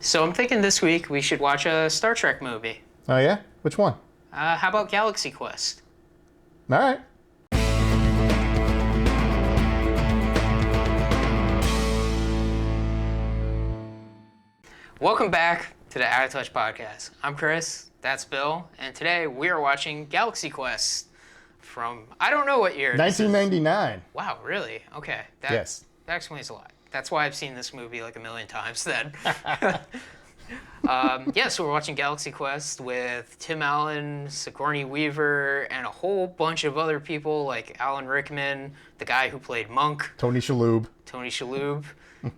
So I'm thinking this week we should watch a Star Trek movie. Oh, yeah? Which one? How about Galaxy Quest? All right. Welcome back to the Out of Touch podcast. I'm Chris, that's Bill, and today we are watching Galaxy Quest from, I don't know what year. 1999. Wow, really? Okay. Yes. That explains a lot. That's why I've seen this movie like a million times then. So we're watching Galaxy Quest with Tim Allen, Sigourney Weaver, and a whole bunch of other people like Alan Rickman, the guy who played Monk, Tony Shalhoub.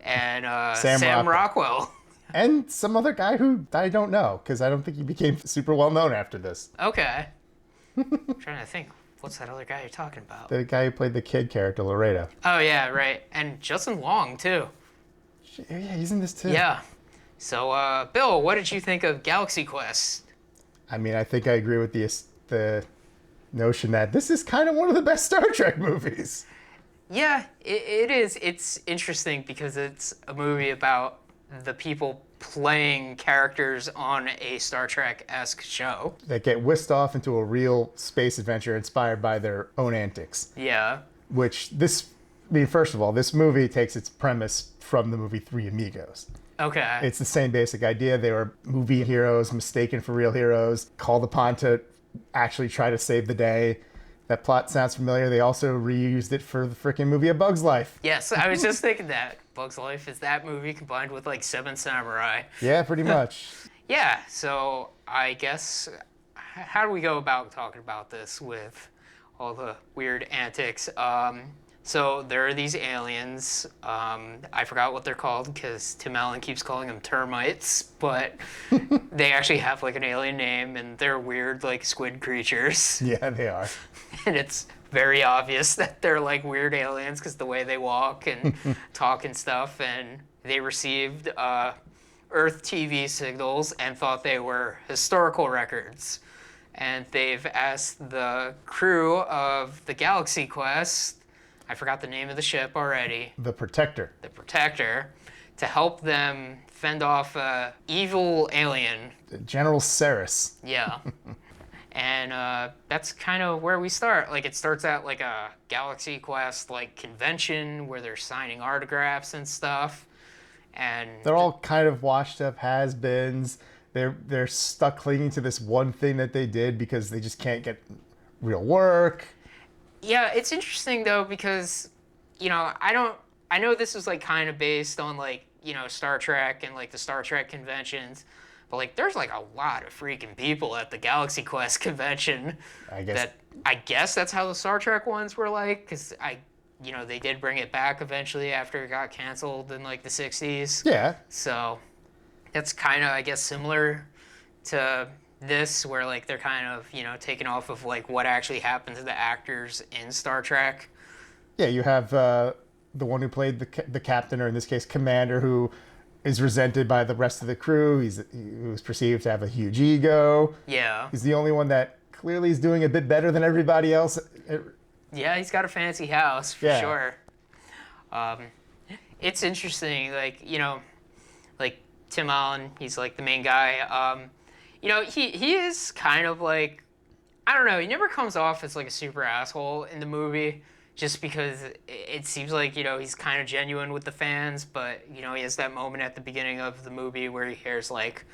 and Sam Sam Rockwell. And some other guy who I don't know, because I don't think he became super well known after this. Okay. I'm trying to think. What's that other guy you're talking about? The guy who played the kid character, Laredo. Oh, yeah, right. And Justin Long, too. Yeah, he's in this too. Yeah. So, Bill, what did you think of Galaxy Quest? I mean, I think I agree with the notion that this is kind of one of the best Star Trek movies. Yeah, it is. It's interesting because it's a movie about the people playing characters on a Star Trek-esque show. That get whisked off into a real space adventure inspired by their own antics. Yeah. First of all, this movie takes its premise from the movie Three Amigos. Okay. It's the same basic idea. They were movie heroes, mistaken for real heroes, called upon to actually try to save the day. That plot sounds familiar. They also reused it for the freaking movie A Bug's Life. Yes, I was just thinking that. Bug's Life is that movie combined with like Seven Samurai. Yeah, pretty much. Yeah, so I guess, how do we go about talking about this with all the weird antics? So there are these aliens. I forgot what they're called because Tim Allen keeps calling them termites, but they actually have like an alien name and they're weird like squid creatures. Yeah, they are. And it's very obvious that they're like weird aliens because the way they walk and talk and stuff. And they received Earth TV signals and thought they were historical records. And they've asked the crew of the Galaxy Quest, I forgot the name of the ship already. The Protector. The Protector, to help them fend off a evil alien. General Ceres. Yeah. And that's kind of where we start. Like, it starts at like a Galaxy Quest like convention where they're signing autographs and stuff. And they're all kind of washed up has-beens. They're stuck clinging to this one thing that they did because they just can't get real work. Yeah, it's interesting though because, I know this is like kind of based on like, Star Trek and like the Star Trek conventions, but like there's like a lot of freaking people at the Galaxy Quest convention. I guess that's how the Star Trek ones were like, because they did bring it back eventually after it got canceled in like the 60s. Yeah. So that's kind of, I guess, similar to this, where like they're kind of taking off of like what actually happened to the actors in Star Trek. Yeah, you have the one who played the captain, or in this case commander, who is resented by the rest of the crew. He was perceived to have a huge ego. Yeah, he's the only one that clearly is doing a bit better than everybody else. Yeah, he's got a fancy house for sure. It's interesting, like like Tim Allen, he's like the main guy. He is kind of like, I don't know, he never comes off as like a super asshole in the movie just because it seems like, he's kind of genuine with the fans, but, he has that moment at the beginning of the movie where he hears like,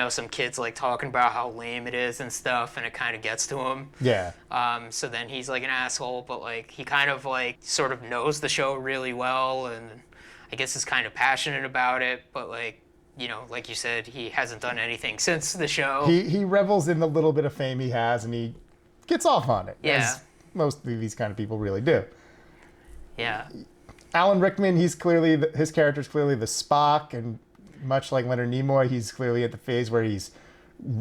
some kids like talking about how lame it is and stuff, and it kind of gets to him. Yeah. So then he's like an asshole, but like he kind of like sort of knows the show really well, and I guess is kind of passionate about it, but like, like you said, he hasn't done anything since the show. He revels in the little bit of fame he has, and he gets off on it. Yeah. As most of these kind of people really do. Yeah. Alan Rickman, his character's clearly the Spock, and much like Leonard Nimoy, he's clearly at the phase where he's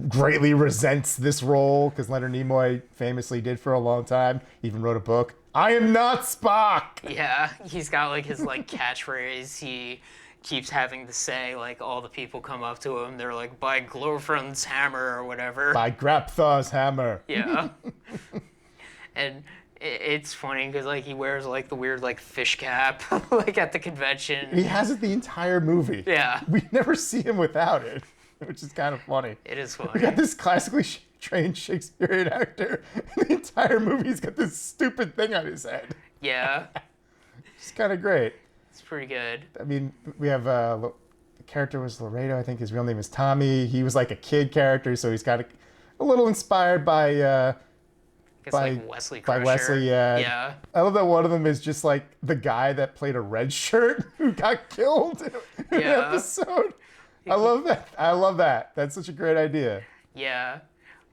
greatly resents this role, because Leonard Nimoy famously did for a long time, even wrote a book, I am not Spock! Yeah, he's got like his like catchphrase he keeps having to say, like all the people come up to him, they're like, by Glorfind's hammer or whatever. By Grapthaw's hammer. Yeah. And It's funny because like he wears like the weird like fish cap like at the convention. He has it the entire movie. Yeah. We never see him without it, which is kind of funny. It is We funny. got this classically trained Shakespearean actor, and the entire movie's got this stupid thing on his head. Yeah, It's kind of great. it's pretty good. I mean, we have the character was Laredo. I think his real name is Tommy. He was like a kid character, so he's got a little inspired by I guess by- like Wesley by Crusher. Wesley. Yeah. Yeah. I love that one of them is just like the guy that played a red shirt who got killed in an Yeah. episode. I love that. I love that. That's such a great idea. Yeah.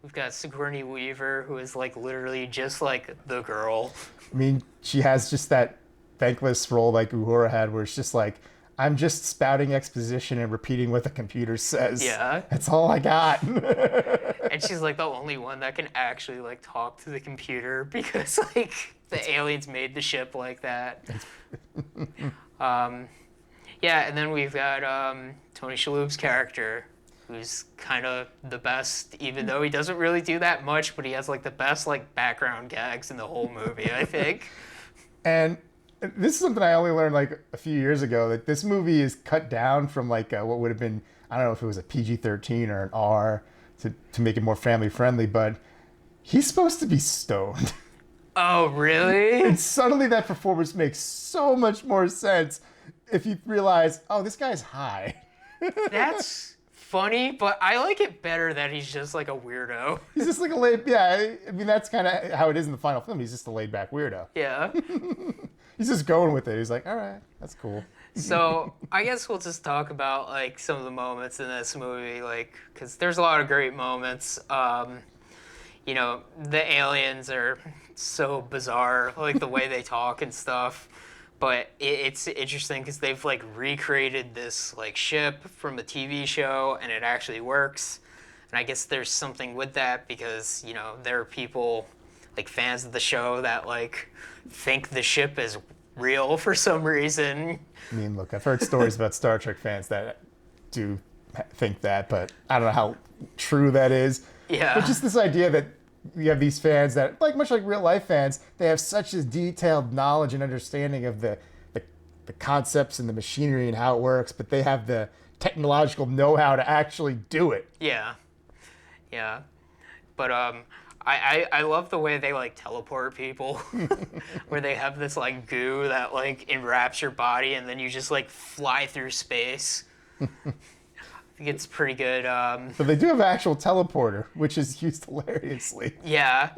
We've got Sigourney Weaver, who is like literally just like the girl. I mean, she has just that thankless role like Uhura had, where it's just like, I'm just spouting exposition and repeating what the computer says. Yeah. That's all I got. And she's like the only one that can actually like talk to the computer because like the aliens made the ship like that. Yeah, and then we've got Tony Shalhoub's character, who's kind of the best, even though he doesn't really do that much, but he has like the best like background gags in the whole movie, I think. And this is something I only learned like a few years ago. Like this movie is cut down from like what would have been, I don't know if it was a PG-13 or an R to make it more family friendly, but he's supposed to be stoned. Oh, really? And suddenly that performance makes so much more sense if you realize, oh, this guy's high. That's funny, but I like it better that he's just like a weirdo. He's just like I mean, that's kind of how it is in the final film. He's just a laid back weirdo. Yeah. He's just going with it. He's like, all right, that's cool. So I guess we'll just talk about like some of the moments in this movie, like because there's a lot of great moments. You know, the aliens are so bizarre, like the way they talk and stuff. But it's interesting because they've like recreated this like ship from a TV show, and it actually works. And I guess there's something with that because you know there are people like fans of the show that like think the ship is real for some reason. I mean, look, I've heard stories about Star Trek fans that do think that, but I don't know how true that is. Yeah. But just this idea that you have these fans that, like much like real life fans, they have such a detailed knowledge and understanding of the concepts and the machinery and how it works, but they have the technological know-how to actually do it. Yeah. Yeah. But I love the way they like teleport people where they have this like goo that like enwraps your body and then you just like fly through space. I think it's pretty good. But they do have an actual teleporter, which is used hilariously. Yeah.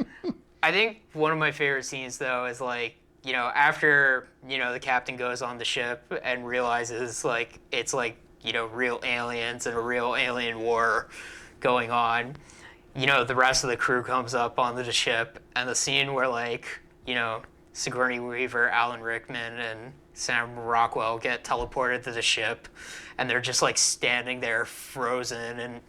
I think one of my favorite scenes though is like, you know, after, you know, the captain goes on the ship and realizes like it's like, you know, real aliens and a real alien war going on. You know, the rest of the crew comes up onto the ship, and the scene where, like, you know, Sigourney Weaver, Alan Rickman, and Sam Rockwell get teleported to the ship, and they're just, like, standing there frozen and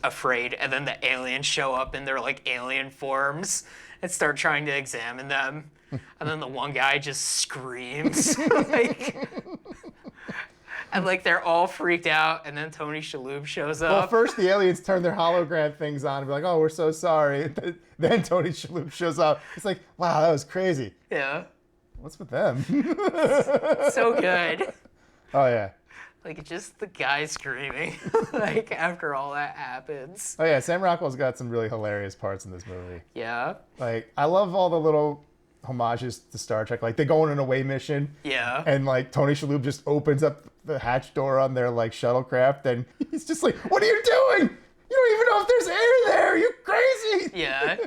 afraid, and then the aliens show up in their, like, alien forms and start trying to examine them, and then the one guy just screams, like... And, like, they're all freaked out, and then Tony Shalhoub shows up. Well, first the aliens turn their hologram things on and be like, oh, we're so sorry. And then Tony Shalhoub shows up. It's like, wow, that was crazy. Yeah. What's with them? So good. Oh, yeah. Like, just the guy screaming, like, after all that happens. Oh, yeah, Sam Rockwell's got some really hilarious parts in this movie. Yeah. Like, I love all the little homages to Star Trek. Like, they go on an away mission. Yeah. And, like, Tony Shalhoub just opens up the hatch door on their, like, shuttlecraft, and he's just like, what are you doing? You don't even know if there's air there. You crazy. Yeah.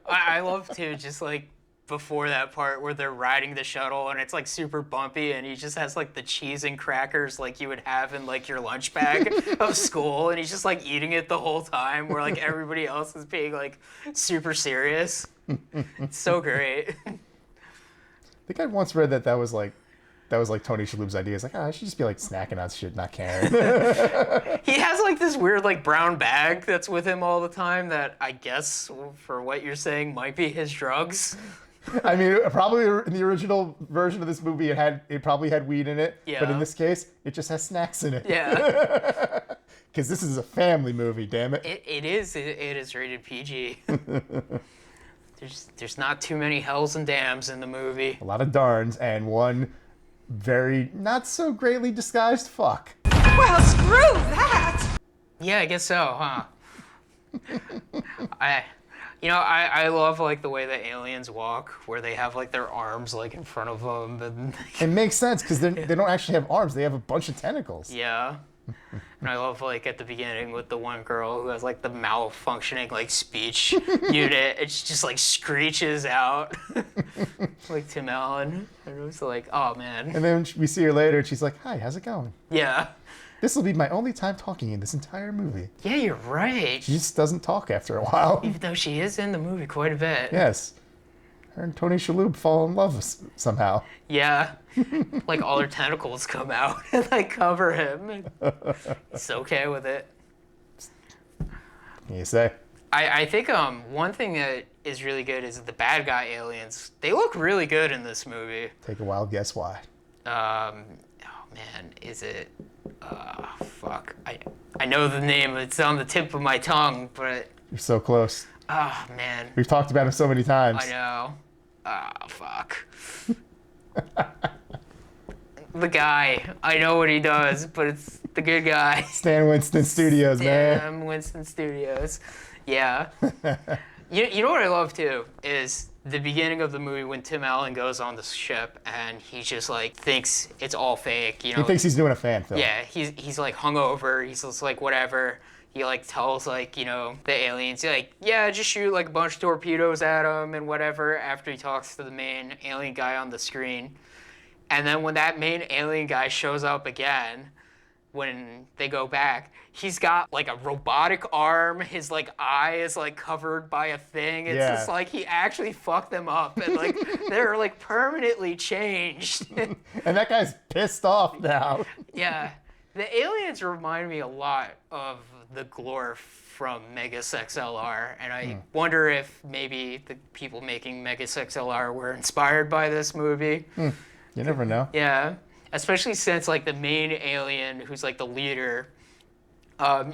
I love, too, just, like, before that part where they're riding the shuttle and it's, like, super bumpy and he just has, like, the cheese and crackers like you would have in, like, your lunch bag of school, and he's just, like, eating it the whole time where, like, everybody else is being, like, super serious. It's so great. I think I once read that was like Tony Shalhoub's idea. It's like, oh, I should just be like snacking on shit, not caring. He has like this weird like brown bag that's with him all the time that I guess for what you're saying might be his drugs. I mean, probably in the original version of this movie, it probably had weed in it. Yeah. But in this case, it just has snacks in it. Yeah. Because this is a family movie, damn it. It is rated PG. There's not too many hells and damns in the movie. A lot of darns and one very not so greatly disguised fuck. Well, screw that! Yeah, I guess so, huh? I love like the way that aliens walk, where they have like their arms like in front of them, and It makes sense because they don't actually have arms; they have a bunch of tentacles. yeah. And I love like at the beginning with the one girl who has like the malfunctioning like speech unit, and she just like screeches out like Tim Allen, and it was like, oh man, And then we see her later, and she's like, "Hi, how's it going? yeah, This will be my only time talking in this entire movie." yeah, you're right. She just doesn't talk after a while. Even though she is in the movie quite a bit. Yes, her and Tony Shalhoub fall in love somehow. Yeah. Like all her tentacles come out and like cover him. He's okay with it. You say? I think one thing that is really good is the bad guy aliens. They look really good in this movie. Take a wild guess why. Oh man, is it fuck. I know the name, it's on the tip of my tongue, but You're so close. oh man. We've talked about him so many times. I know. Fuck. The guy. I know what he does, but it's the good guy. Stan Winston Studios, man. Damn, Winston Studios. Yeah. You know what I love too is the beginning of the movie when Tim Allen goes on the ship and he just like thinks it's all fake. You know. He thinks he's doing a fan film. Yeah. He's like hungover. He's just like whatever. He like tells like the aliens like yeah just shoot like a bunch of torpedoes at him and whatever after he talks to the main alien guy on the screen. And then when that main alien guy shows up again, when they go back, he's got like a robotic arm. His like eye is like covered by a thing. It's just like he actually fucked them up and like they're like permanently changed. And that guy's pissed off now. Yeah. The aliens remind me a lot of the Glorf from Megas XLR, and I wonder if maybe the people making Megas XLR were inspired by this movie. You never know. Yeah, especially since like the main alien, who's like the leader,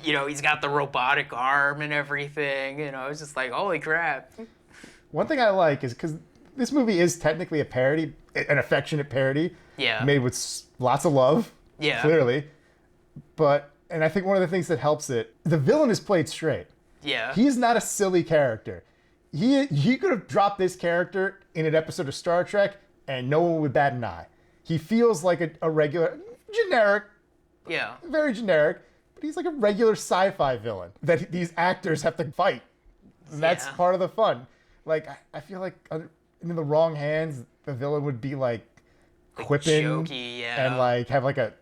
he's got the robotic arm and everything. I was just like, holy crap. One thing I like is because this movie is technically a parody, an affectionate parody, Yeah. made with lots of love, Yeah. clearly. And I think one of the things that helps it, the villain is played straight. Yeah. He's not a silly character. He could have dropped this character in an episode of Star Trek and no one would bat an eye. He feels like a regular, generic, Yeah. very generic, but he's like a regular sci-fi villain that these actors have to fight. And that's Yeah. part of the fun. Like, I feel like in the wrong hands, the villain would be like quipping jokey, yeah. and like have like a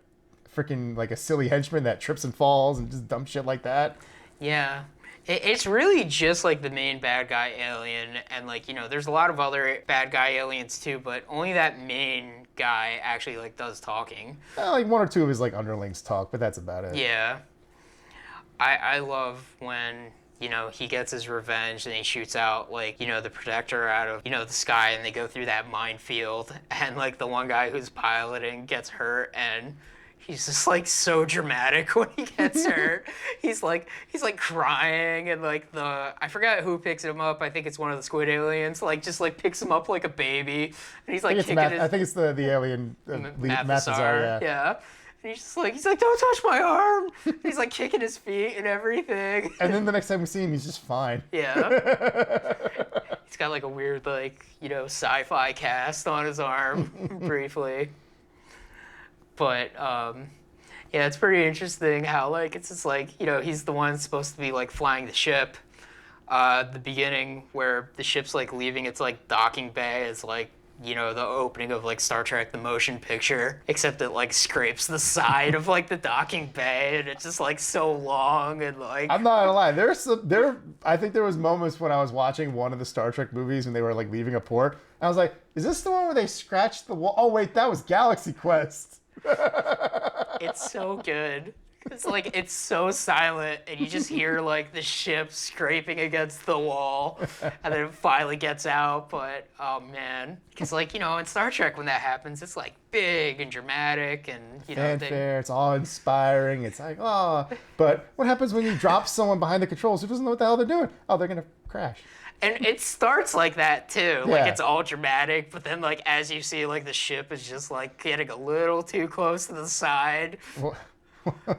freaking like a silly henchman that trips and falls and just dumb shit like that. Yeah. It's really just like the main bad guy alien, and like, there's a lot of other bad guy aliens too, but only that main guy actually like does talking. Like one or two of his like underlings talk, but that's about it. Yeah. I love when, he gets his revenge and he shoots out like, the protector out of, the sky, and they go through that minefield, and like the one guy who's piloting gets hurt, and he's just like so dramatic when he gets hurt. He's like crying, and like I forgot who picks him up. I think it's one of the squid aliens. Like just like picks him up like a baby, and he's like kicking his. I think it's the alien Mathazar, Yeah. And he's like, don't touch my arm. And he's like kicking his feet and everything. And then the next time we see him, he's just fine. Yeah. He's got like a weird like sci-fi cast on his arm briefly. But yeah, it's pretty interesting how like it's just like he's the one supposed to be like flying the ship. The beginning where the ship's like leaving its like docking bay is like the opening of like Star Trek the motion picture, except it like scrapes the side of like the docking bay, and it's just like so long, and like I'm not gonna lie, I think there was moments when I was watching one of the Star Trek movies when they were like leaving a port, and I was like, is this the one where they scratched the wall? Oh wait, that was Galaxy Quest. it's so good It's like it's so silent, and you just hear like the ship scraping against the wall, and then it finally gets out. But oh man, because like in Star Trek when that happens, it's like big and dramatic, and Fanfare, it's all inspiring. It's like, oh, but what happens when you drop someone behind the controls who doesn't know what the hell they're doing? Oh, they're gonna crash. And it starts like that too. Yeah. Like it's all dramatic, but then like as you see, like the ship is just like getting a little too close to the side. Well,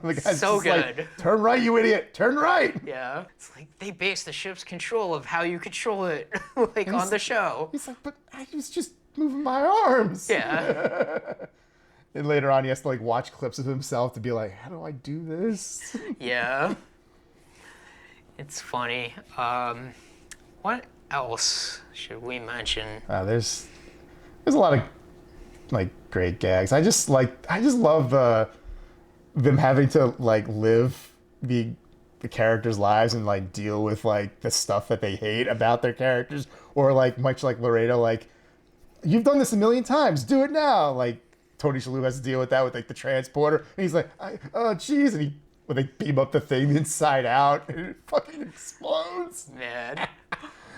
the guy's So just like, good. turn right, you idiot! Turn right! Yeah. It's like they base the ship's control of how you control it, like on the show. He's like, but I was just moving my arms. Yeah. And later on, he has to like watch clips of himself to be like, how do I do this? Yeah. It's funny. What else should we mention? There's a lot of like great gags. I just love them having to like live the characters' lives and like deal with like the stuff that they hate about their characters, or like much like Laredo, like you've done this a million times, do it now. Like Tony Shalhoub has to deal with that with like the transporter, and he's like, oh geez, and when they beam up the thing inside out, and it fucking explodes. Man.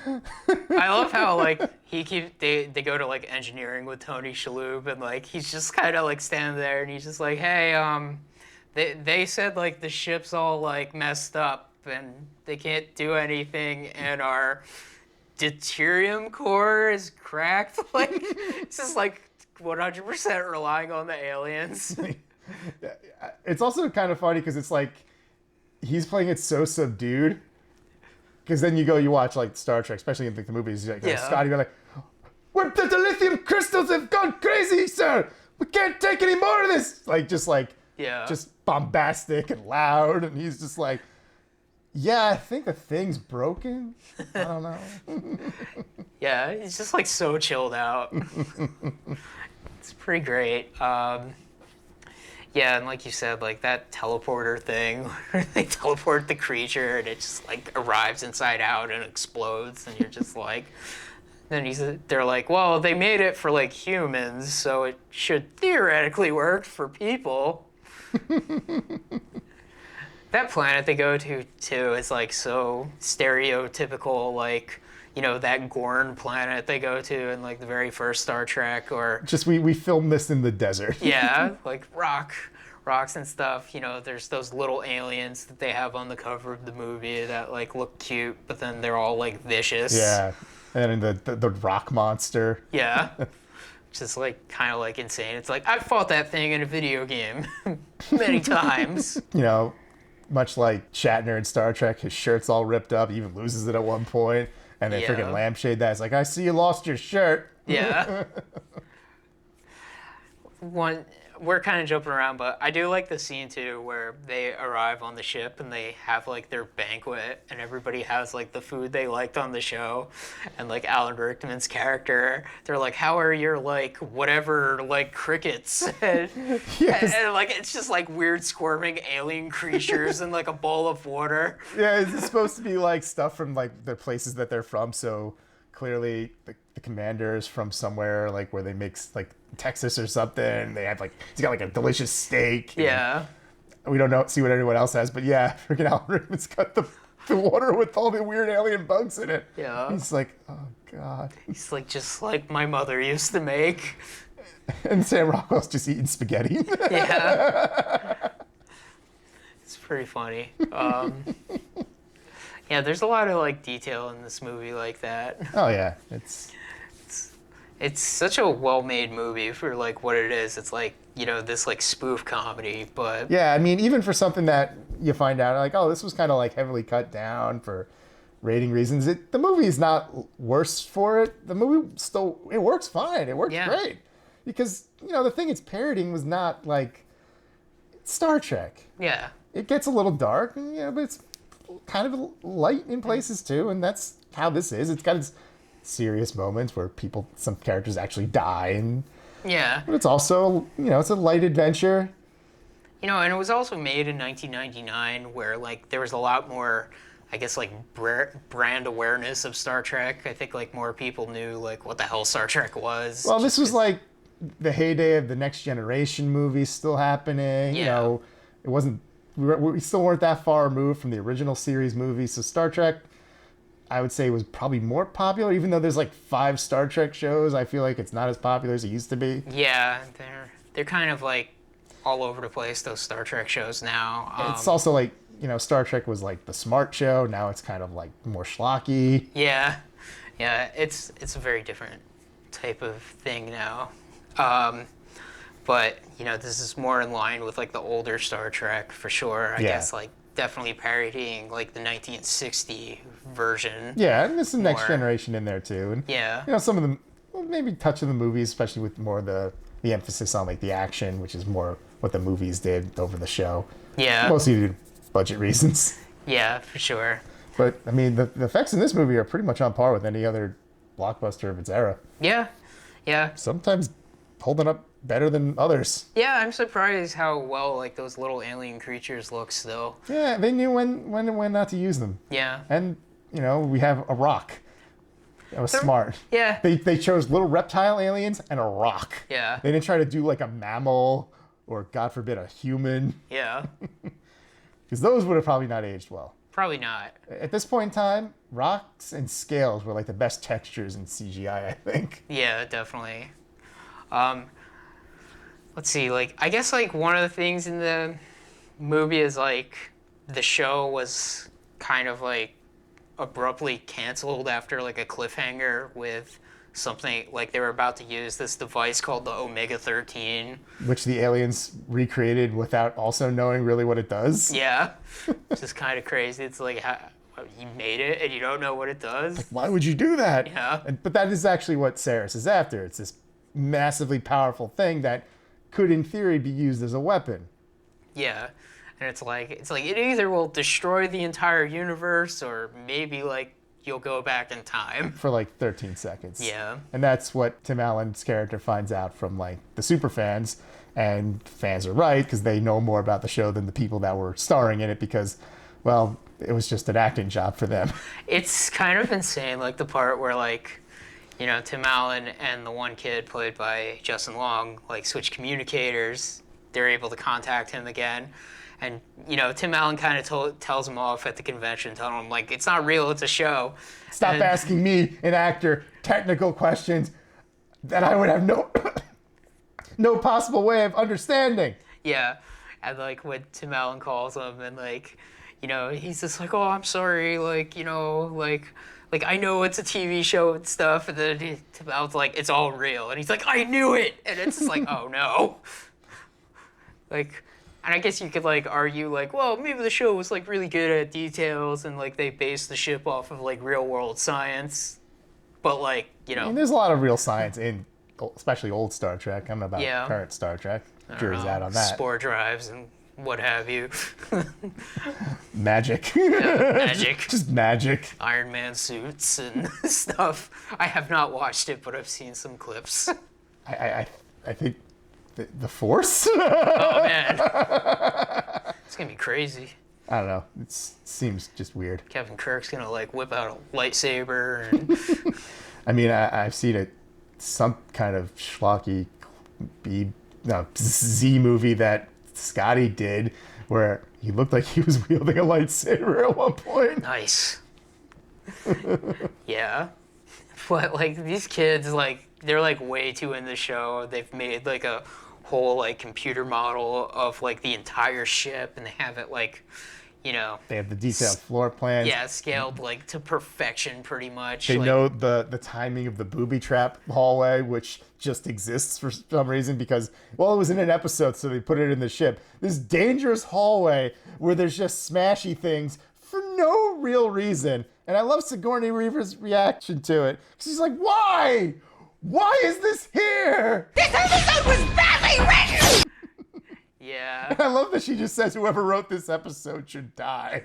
I love how like they go to like engineering with Tony Shalhoub, and like he's just kind of like standing there, and he's just like, hey, they said like the ship's all like messed up and they can't do anything, and our deuterium core is cracked. Like it's just like 100% relying on the aliens. It's also kind of funny because it's like he's playing it so subdued. Because then you watch like Star Trek, especially in like, the movies, like Scotty be like, "What the lithium crystals have gone crazy, sir! We can't take any more of this!" Like just bombastic and loud, and he's just like, "Yeah, I think the thing's broken. I don't know." Yeah, he's just like so chilled out. It's pretty great. Yeah, and like you said, like that teleporter thing, where they teleport the creature and it just like arrives inside out and explodes, and you're just like, they're like, well, they made it for like humans, so it should theoretically work for people. That planet they go to too is like so stereotypical, like that Gorn planet they go to in like the very first Star Trek, or just we filmed this in the desert. Yeah, like rocks and stuff. There's those little aliens that they have on the cover of the movie that like look cute, but then they're all like vicious. Yeah, and the rock monster. Yeah, just like kind of like insane. It's like I fought that thing in a video game many times. Much like Shatner in Star Trek, his shirt's all ripped up. He even loses it at one point. And they freaking lampshade that. It's like, I see you lost your shirt. Yeah. We're kind of jumping around, but I do like the scene too where they arrive on the ship and they have like their banquet and everybody has like the food they liked on the show, and like Alan Rickman's character, they're like, how are your like whatever like crickets? And, and like it's just like weird squirming alien creatures in like a bowl of water. Yeah, it's supposed to be like stuff from like the places that they're from, so clearly the commander is from somewhere like where they make like Texas or something, and they have like he's got like a delicious steak. Yeah. We don't see what anyone else has, but yeah, freaking Alan Rickman's got the water with all the weird alien bugs in it. Yeah. He's like, oh god. He's like just like my mother used to make. And Sam Rockwell's just eating spaghetti. Yeah. It's pretty funny. Yeah, there's a lot of like detail in this movie like that. Oh yeah, it's such a well-made movie for like what it is. It's like this like spoof comedy, but yeah, I mean, even for something that you find out like, oh, this was kind of like heavily cut down for rating reasons. The movie is not worse for it. The movie it works fine. It works great because the thing it's parodying was not like Star Trek. Yeah, it gets a little dark, but it's kind of light in places too, and that's how this is. It's got its serious moments where some characters actually die, and but it's also it's a light adventure. And it was also made in 1999, where like there was a lot more, I guess, like brand awareness of Star Trek. I think like more people knew like what the hell Star Trek was. Well, this was like the heyday of the Next Generation movies still happening. Yeah. It wasn't we still weren't that far removed from the original series movies. So Star Trek, I would say, was probably more popular. Even though there's like 5 Star Trek shows, I feel like it's not as popular as it used to be. Yeah, they're kind of like all over the place, those Star Trek shows now. It's also like, Star Trek was like the smart show. Now it's kind of like more schlocky. Yeah, it's a very different type of thing now. But this is more in line with like the older Star Trek for sure. I guess like definitely parodying like the 1960 version. Yeah, and there's some Next Generation in there too. And yeah, some of them, maybe touch of the movies, especially with more the emphasis on like the action, which is more what the movies did over the show. Yeah, mostly due to budget reasons. Yeah, for sure. But I mean, the effects in this movie are pretty much on par with any other blockbuster of its era. Yeah. Sometimes holding up better than others. Yeah, I'm surprised how well like those little alien creatures look still. Yeah, they knew when not to use them. Yeah. And we have a rock. That was smart. Yeah. They chose little reptile aliens and a rock. Yeah. They didn't try to do like a mammal or, God forbid, a human. Yeah. Because those would have probably not aged well. Probably not. At this point in time, rocks and scales were like the best textures in CGI, I think. Yeah, definitely. Let's see, like, I guess, like, one of the things in the movie is, like, the show was kind of, like, abruptly canceled after, like, a cliffhanger with something, like, they were about to use this device called the Omega-13. Which the aliens recreated without also knowing really what it does. Yeah. It's just kind of crazy. It's like, you made it and you don't know what it does? Like, why would you do that? Yeah. But that is actually what Ceres is after. It's this massively powerful thing that could, in theory, be used as a weapon. Yeah. And it's like it either will destroy the entire universe or maybe, like, you'll go back in time. For, like, 13 seconds. Yeah. And that's what Tim Allen's character finds out from, like, the super fans. And fans are right, because they know more about the show than the people that were starring in it because, well, it was just an acting job for them. It's kind of insane, like, the part where, like, Tim Allen and the one kid played by Justin Long, like, switch communicators. They're able to contact him again. And, Tim Allen kind of tells him off at the convention, telling him, like, it's not real, it's a show. Stop asking me, an actor, technical questions that I would have no possible way of understanding. Yeah. And, like, when Tim Allen calls him and, like, he's just like, oh, I'm sorry, like, like, I know it's a TV show and stuff. And then Tim Allen's like, it's all real. And he's like, I knew it. And it's just like, oh, no. Like... And I guess you could, like, argue, like, well, maybe the show was, like, really good at details and, like, they based the ship off of, like, real-world science. But, like, I mean, there's a lot of real science in, especially old Star Trek. I don't know about current Star Trek. Jury's out on that. Spore drives and what have you. Magic. Yeah, magic. Just magic. Iron Man suits and stuff. I have not watched it, but I've seen some clips. I think... The Force? Oh, man. It's going to be crazy. I don't know. It seems just weird. Kevin Kirk's going to, like, whip out a lightsaber. And... I mean, I've seen some kind of schlocky Z movie that Scotty did where he looked like he was wielding a lightsaber at one point. Nice. Yeah. But, like, these kids, like, they're, like, way too in the show. They've made, like, a whole, like, computer model of, like, the entire ship, and they have it, like, They have the detailed floor plans. Yeah, scaled, like, to perfection, pretty much. They like, know the timing of the booby trap hallway, which just exists for some reason because, well, it was in an episode, so they put it in the ship. This dangerous hallway where there's just smashy things for no real reason. And I love Sigourney Weaver's reaction to it. She's like, why? Why is this here? This episode was badly written! Yeah. I love that she just says whoever wrote this episode should die.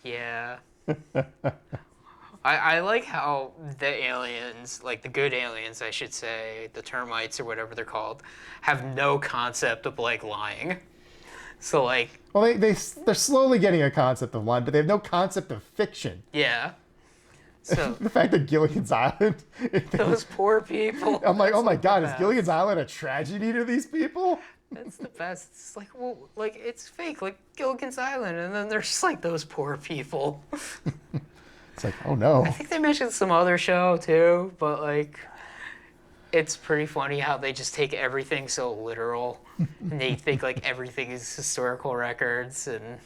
Yeah. I like how the aliens, like the good aliens, I should say, the termites or whatever they're called, have no concept of, like, lying. So, like... Well, they're slowly getting a concept of lying, but they have no concept of fiction. Yeah. So the fact that Gilligan's Island... those poor people. I'm like, oh my God, is Gilligan's Island a tragedy to these people? That's the best. It's like, well, like, it's fake, like Gilligan's Island. And then there's just like those poor people. It's like, oh no. I think they mentioned some other show too, but like, it's pretty funny how they just take everything so literal. And they think like everything is historical records. And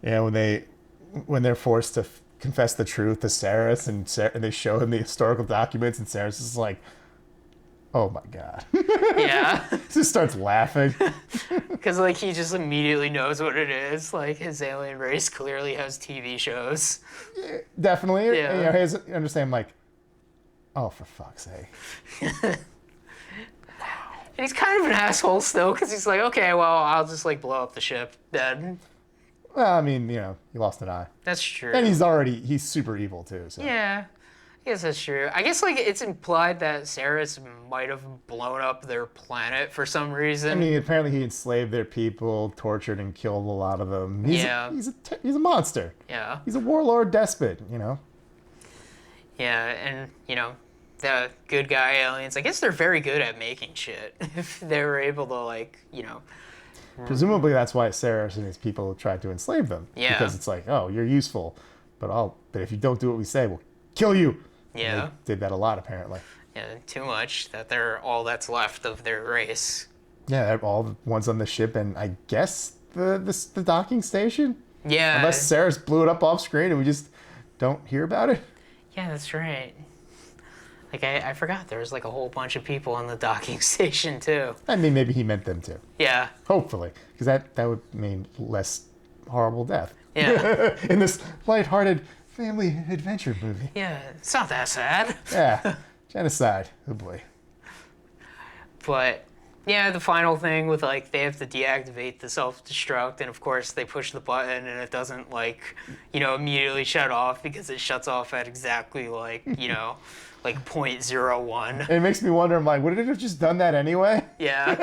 Yeah, when they're forced to confess the truth to Saris, and they show him the historical documents, and Saris is like, oh my god. yeah. He just starts laughing. Because like he just immediately knows what it is. Like his alien race clearly has TV shows. Definitely. Yeah. You know, he doesn't understand, like, oh, for fuck's sake. And he's kind of an asshole still, because he's like, okay, well, I'll just like blow up the ship then. Well, I mean, you know, he lost an eye. That's true. And he's super evil too, so. Yeah, I guess that's true. I guess like it's implied that Saris might have blown up their planet for some reason. I mean, apparently he enslaved their people, tortured and killed a lot of them. He's a monster. Yeah. He's a warlord despot, you know. Yeah, and you know, the good guy aliens, I guess they're very good at making shit. If they were able to like, you know. Presumably that's why Saris and his people tried to enslave them. Yeah. Because it's like, oh, you're useful, but if you don't do what we say, we'll kill you. Yeah. And they did that a lot, apparently. Yeah, too much that they're all that's left of their race. Yeah, they're all the ones on the ship, and I guess the docking station. Yeah. Unless Saris blew it up off screen and we just don't hear about it. Yeah, that's right. Like, I forgot there was like a whole bunch of people on the docking station too. I mean, maybe he meant them to. Yeah. Hopefully, because that would mean less horrible death. Yeah. In this lighthearted family adventure movie. Yeah, it's not that sad. Yeah. Genocide. Oh boy. But yeah, the final thing with like they have to deactivate the self-destruct, and of course they push the button and it doesn't like, you know, immediately shut off because it shuts off at exactly like, you know, like 0.01. It makes me wonder, I'm like, would it have just done that anyway? Yeah.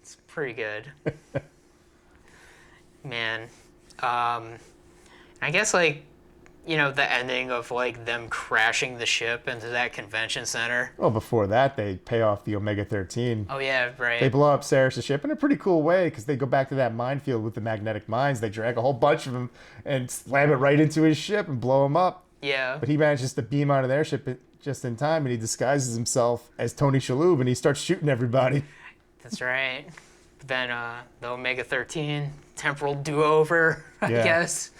It's pretty good. Man. I guess like, you know, the ending of like them crashing the ship into that convention center. Well, before that, they pay off the Omega-13. Oh yeah, right. They blow up Saris' ship in a pretty cool way because they go back to that minefield with the magnetic mines. They drag a whole bunch of them and slam it right into his ship and blow him up. Yeah. But he manages to beam out of their ship just in time, and he disguises himself as Tony Shalhoub, and he starts shooting everybody. That's right. Then the Omega-13 temporal do-over, I guess.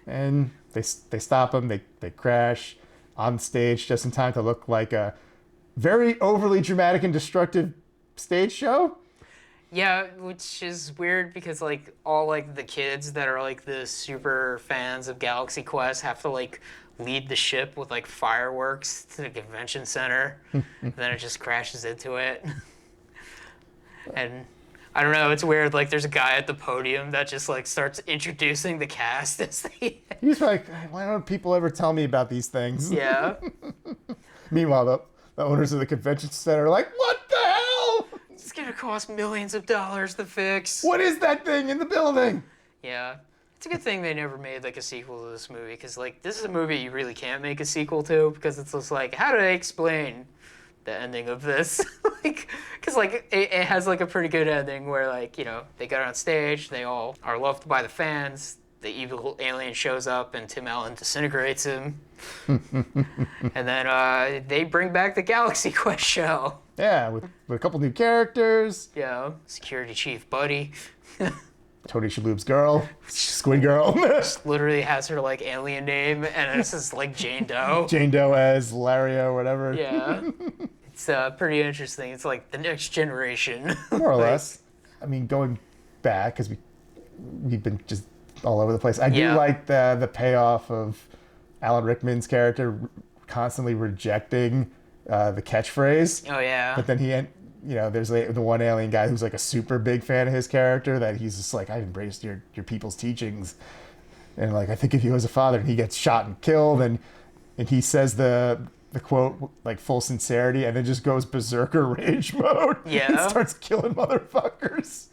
And they stop him. They crash on stage just in time to look like a very overly dramatic and destructive stage show. Yeah, which is weird because like all like the kids that are like the super fans of Galaxy Quest have to like lead the ship with like fireworks to the convention center, and then it just crashes into it. And I don't know, it's weird. Like there's a guy at the podium that just like starts introducing the cast as they. He's like, why don't people ever tell me about these things? Yeah. Meanwhile, the owners of the convention center are like, what the hell? It's gonna cost millions of dollars to fix. What is that thing in the building? Yeah. It's a good thing they never made like a sequel to this movie, because like this is a movie you really can't make a sequel to, because it's just like, how do they explain the ending of this? Like, because like it has like a pretty good ending where like, you know, they got on stage, they all are loved by the fans, the evil alien shows up and Tim Allen disintegrates him. And then they bring back the Galaxy Quest show. Yeah, with a couple new characters. Yeah, Security Chief Buddy. Tony Shalhoub's girl, Squid Girl. Literally has her like alien name, and it's just like Jane Doe. Jane Doe as Laria or whatever. Yeah. It's pretty interesting. It's like the next generation. More or Like, less. I mean, going back, because we've been just all over the place. I do like the payoff of Alan Rickman's character constantly rejecting the catchphrase. Oh, yeah. But then there's the one alien guy who's like a super big fan of his character, that he's just like, I've embraced your people's teachings. And like, I think of you as a father. And he gets shot and killed. And he says the quote, like full sincerity, and then just goes berserker rage mode. Yeah. And starts killing motherfuckers.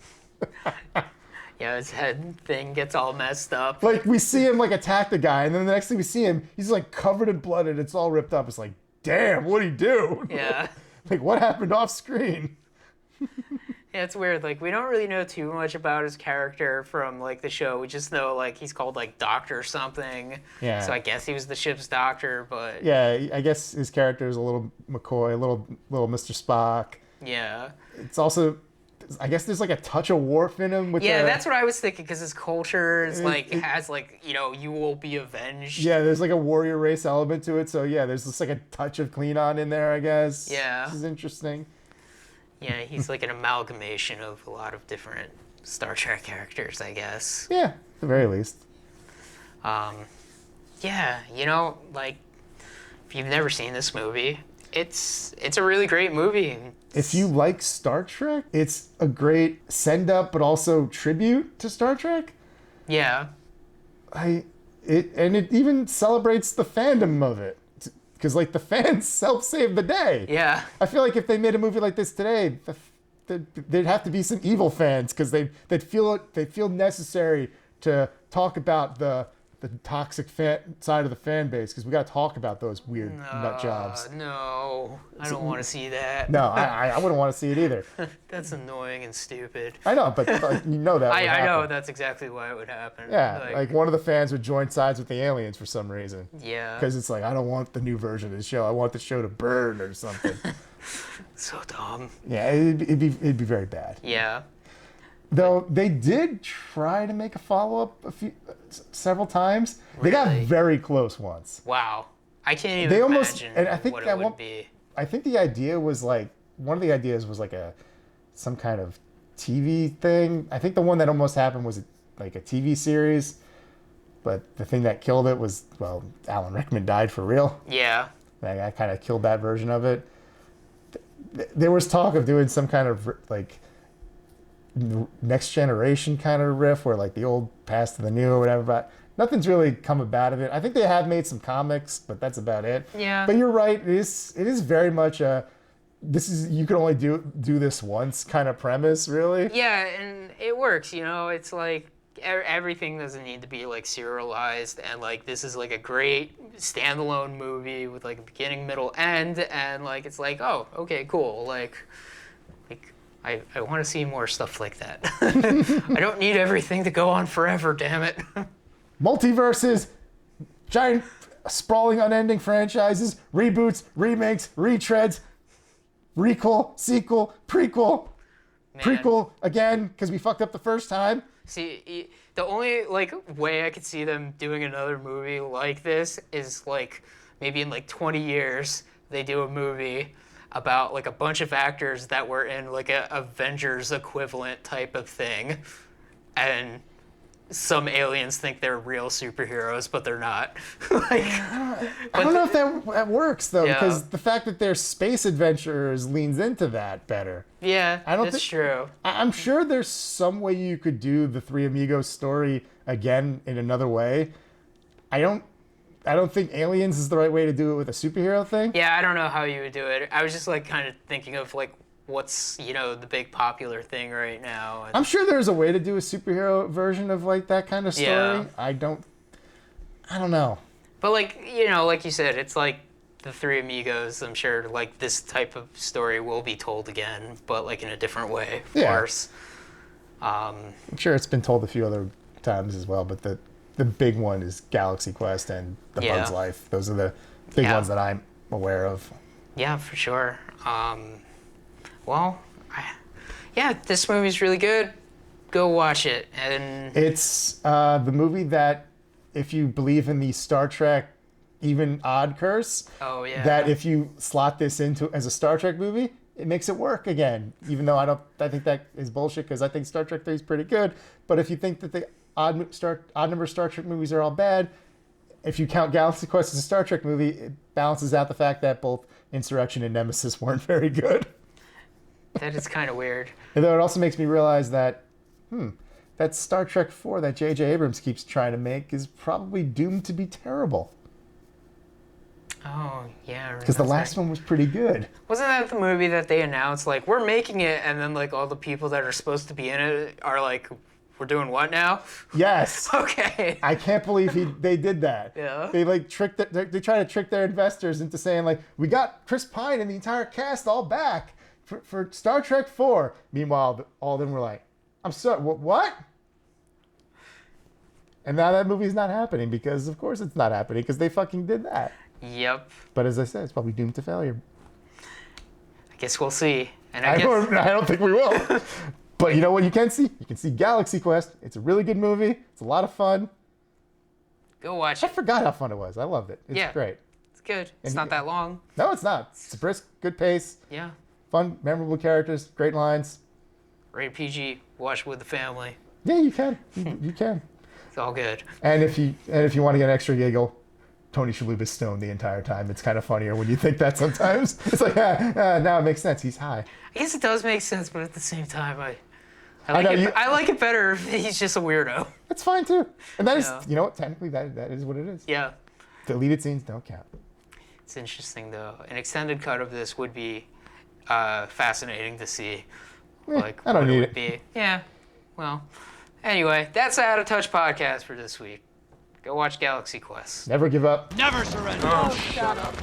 Yeah, his head thing gets all messed up. Like, we see him like attack the guy, and then the next thing we see him, he's like covered in blood and it's all ripped up. It's like, damn, what'd he do? Yeah. Like, what happened off screen? Yeah, it's weird. Like, we don't really know too much about his character from, like, the show. We just know, like, he's called, like, Doctor something. Yeah. So I guess he was the ship's doctor, but... Yeah, I guess his character is a little McCoy, a little Mr. Spock. Yeah. It's also, I guess there's like a touch of Worf in him. With Yeah, the, that's what I was thinking, because his culture is, like, has, like, you know, you will be avenged. Yeah, there's like a warrior race element to it. So yeah, there's just like a touch of Klingon in there, I guess. Yeah. This is interesting. Yeah, he's like an amalgamation of a lot of different Star Trek characters, I guess. Yeah, at the very least. Yeah, you know, like, if you've never seen this movie, it's a really great movie. If you like Star Trek, it's a great send up, but also tribute to Star Trek. Yeah. It even celebrates the fandom of it, because like the fans help save the day. Yeah. I feel like if they made a movie like this today, there'd have to be some evil fans, because they'd feel necessary to talk about the toxic side of the fan base, because we got to talk about those weird nut jobs. No, I don't want to see that. No, I wouldn't want to see it either. That's annoying and stupid. I know, but like, you know that. I know that's exactly why it would happen. Yeah, like one of the fans would join sides with the aliens for some reason. Yeah. Because it's like, I don't want the new version of the show. I want the show to burn or something. So dumb. Yeah, it'd be very bad. Yeah. Though they did try to make a follow-up several times. They got Really? very close once. Wow. I can't even They almost, imagine and I think what that it would be. I think the idea was like, one of the ideas was like some kind of TV thing. I think the one that almost happened was like a TV series, but the thing that killed it was, well, Alan Rickman died for real. Yeah. I kind of killed that version of it. There was talk of doing some kind of like next generation kind of riff, where like the old passed to the new or whatever, but nothing's really come about of it. I think they have made some comics, but that's about it. Yeah. But you're right, it is very much you can only do this once kind of premise, really. Yeah, and it works, you know, it's like everything doesn't need to be like serialized, and like this is like a great standalone movie with like a beginning, middle, end, and like it's like, oh, okay, cool, like I want to see more stuff like that. I don't need everything to go on forever, damn it. Multiverses, giant sprawling unending franchises, reboots, remakes, retreads, recall, sequel, prequel, Man. prequel again because we fucked up the first time. See, the only like way I could see them doing another movie like this is like maybe in like 20 years they do a movie about like a bunch of actors that were in like a Avengers equivalent type of thing, and some aliens think they're real superheroes, but they're not. I don't know if that works though, Yeah. because the fact that they're space adventurers leans into that better. Yeah, I don't that's thi- true. I'm sure there's some way you could do the Three Amigos story again in another way. I don't think Aliens is the right way to do it with a superhero thing. Yeah, I don't know how you would do it. I was just like kind of thinking of like what's, you know, the big popular thing right now. And I'm sure there's a way to do a superhero version of like that kind of story. Yeah. I don't know. But like, you know, like you said, it's like the Three Amigos. I'm sure like this type of story will be told again, but like in a different way, of Yeah. course. I'm sure it's been told a few other times as well, but the big one is Galaxy Quest and The Yeah. Bug's Life. Those are the big Yeah. ones that I'm aware of. Yeah, for sure. This movie's really good. Go watch it. And It's the movie that, if you believe in the Star Trek even odd curse, oh yeah, that if you slot this into as a Star Trek movie, it makes it work again. Even though I think that is bullshit, because I think Star Trek 3 is pretty good. But if you think that the odd number Star Trek movies are all bad, if you count Galaxy Quest as a Star Trek movie, it balances out the fact that both Insurrection and Nemesis weren't very good. that is kind of weird. And though it also makes me realize that, that Star Trek 4 that J.J. Abrams keeps trying to make is probably doomed to be terrible. Oh yeah, Because the last one was pretty good. Wasn't that the movie that they announced like we're making it, and then like all the people that are supposed to be in it are like We're doing what now? Yes. Okay. I can't believe they did that. Yeah. They like they try to trick their investors into saying like, we got Chris Pine and the entire cast all back for Star Trek 4. Meanwhile, all of them were like, I'm sorry, what? And now that movie's not happening because, of course, it's not happening because they fucking did that. Yep. But as I said, it's probably doomed to failure. I guess we'll see. And I don't think we will. But you know what you can see? You can see Galaxy Quest. It's a really good movie. It's a lot of fun. Go watch I it. forgot how fun it was. I loved it. It's Yeah. great. It's good. It's And not that long. No, it's not. It's a brisk, good pace, Yeah. fun, memorable characters, great lines. Rated PG. Watch with the family. Yeah, you can. You can. It's all good. And if you want to get an extra giggle, Tony Shalhoub stoned the entire time. It's kind of funnier when you think that sometimes. It's like, now it makes sense. He's high. I guess it does make sense, but at the same time, I I like it better if he's just a weirdo. That's fine too. And that is, Yeah. you know what? Technically, that is what it is. Yeah. Deleted scenes don't count. It's interesting, though. An extended cut of this would be fascinating to see. Like, I don't what need would it. be. Yeah. Well, anyway, that's the Out of Touch podcast for this week. Go watch Galaxy Quest. Never give up. Never surrender. Oh, shut up.